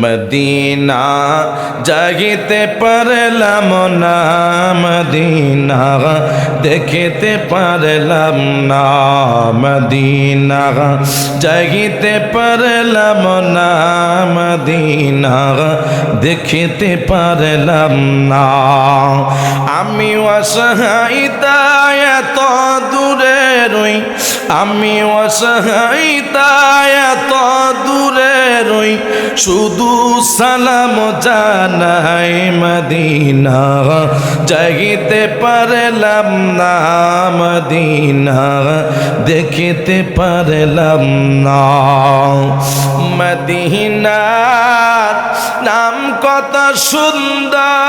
Medina যাইতে পারলাম না, মদিনা দেখিতে পারলাম না, মদিনা যাইতে পারলাম না, মদিনা দেখিতে পারলাম না। আমি অসহায় তাই এত দূরে রই, আমি অসহায় তাই এত দূরে রই, শুধু সালাম জানাই মদিনা যাইতে পারলাম না, মদিনা দেখিতে পারলাম না। মদিনার নাম কত সুন্দর,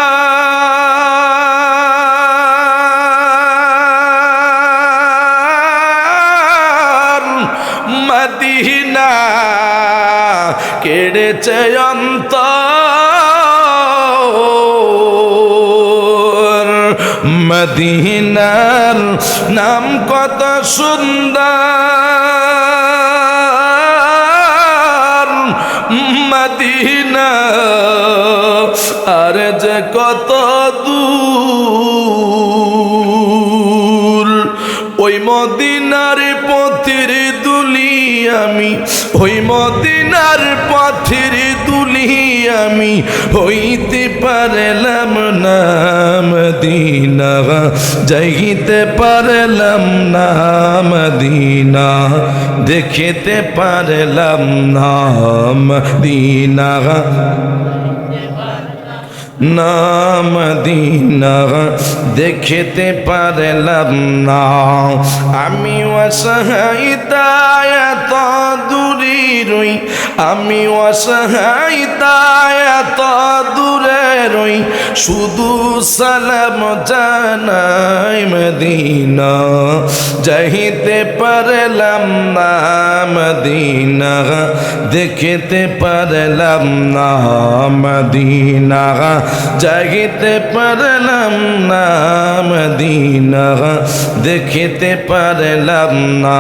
মদিনা কেড়েছে অন্তর, মদিনার নাম কত সুন্দর, মদিনা আর যে কত দূর। ওই মদিনার পথের দুলি আমি, ওই মদিনার পথের দুলি আমি হইতে পারলাম না, মদিনা যাইতে পারলাম না, মদিনা দেখিতে পারলাম না, মদিনা না, মদিনা দেখিতে পারলাম না। আমি অসহায় তাই এত দূরে রই, আমি অসহায় তাই এত দূরে রই, শুধু সালাম জানাই মদিনা যাইতে পারলাম না, মদিনা দেখিতে পারলাম না, মদিনা যাইতে পারলাম না, মদিনা দেখিতে পারলাম না।